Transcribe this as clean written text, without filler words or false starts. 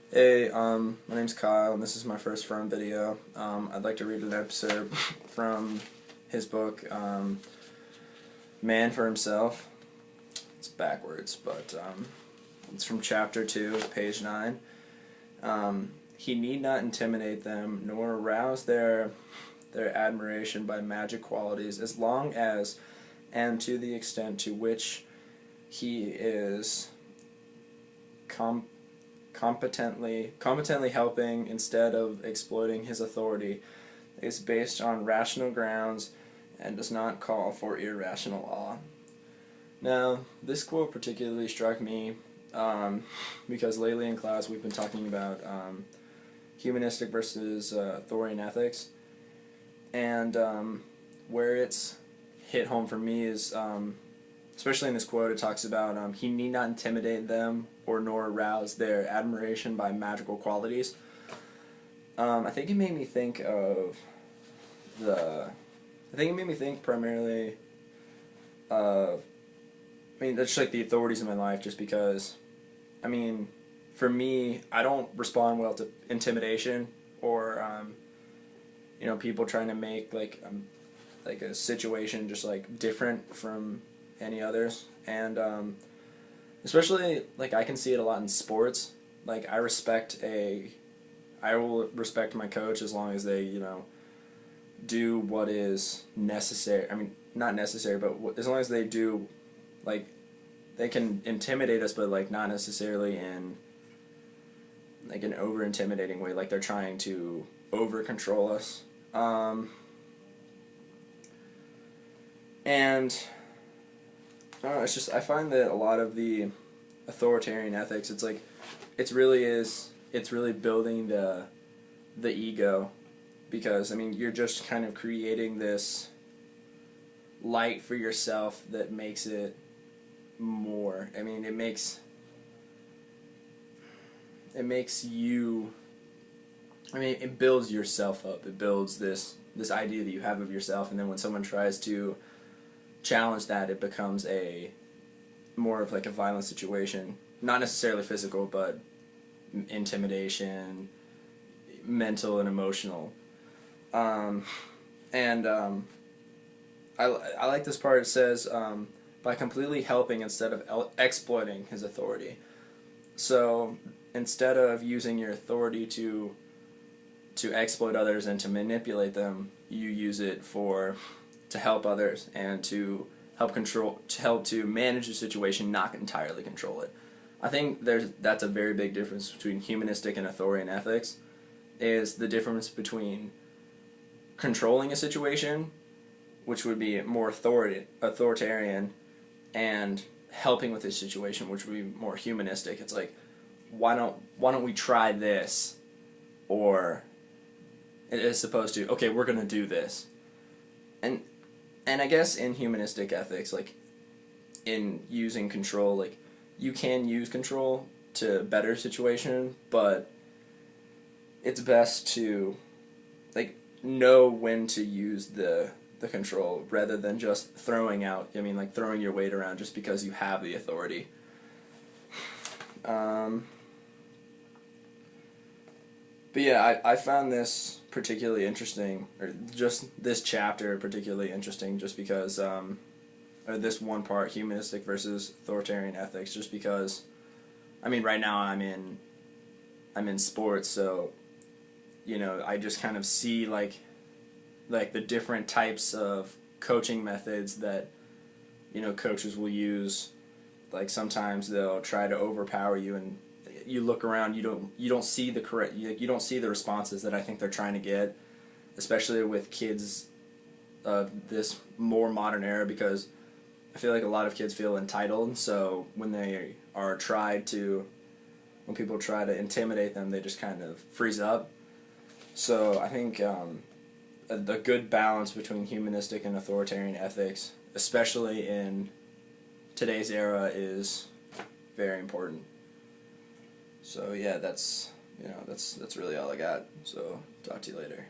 Hey, my name's Kyle, and this is my first Fromm video. I'd like to read an excerpt from his book, Man for Himself. It's backwards, but it's from chapter 2, page 9. He need not intimidate them, nor arouse their admiration by magic qualities, as long as, and to the extent to which he is competently helping instead of exploiting his authority, is based on rational grounds and does not call for irrational awe. Now, this quote particularly struck me because lately in class we've been talking about humanistic versus authoritarian ethics, and where it's hit home for me is especially in this quote, it talks about he need not intimidate them or nor arouse their admiration by magical qualities. I think it made me think primarily of, that's like the authorities in my life, just because, for me, I don't respond well to intimidation or, people trying to make like a situation just like different from any others, and especially like I can see it a lot in sports. Like I will respect my coach as long as they do what is necessary. Not necessary, but as long as they do, like, they can intimidate us, but like not necessarily in like an over intimidating way, like they're trying to over control us. And I don't know, it's just, I find that a lot of the authoritarian ethics, it's really building the ego, because you're just kind of creating this light for yourself that makes it more. It builds yourself up. It builds this idea that you have of yourself, and then when someone tries to challenge that, it becomes more of like a violent situation. Not necessarily physical, but intimidation, mental and emotional. I like this part. It says, by completely helping instead of exploiting his authority. So instead of using your authority to exploit others and to manipulate them, you use it to help others and to help to manage the situation, not entirely control it. I think that's a very big difference between humanistic and authoritarian ethics, is the difference between controlling a situation, which would be more authoritarian, and helping with this situation, which would be more humanistic. It's like, why don't we try this? Or it is supposed to, okay, we're going to do this. And I guess in humanistic ethics, like in using control, like you can use control to better a situation, but it's best to like know when to use the control rather than just throwing your weight around just because you have the authority. But yeah, I found this particularly interesting, or just this chapter particularly interesting, just because, or this one part, humanistic versus authoritarian ethics, just because, right now I'm in sports, so, I just kind of see like the different types of coaching methods that, coaches will use. Like sometimes they'll try to overpower you, and you look around, you don't see you don't see the responses that I think they're trying to get, especially with kids of this more modern era, because I feel like a lot of kids feel entitled, so when people try to intimidate them, they just kind of freeze up. So I think a good balance between humanistic and authoritarian ethics, especially in today's era, is very important. So yeah, that's really all I got. So talk to you later.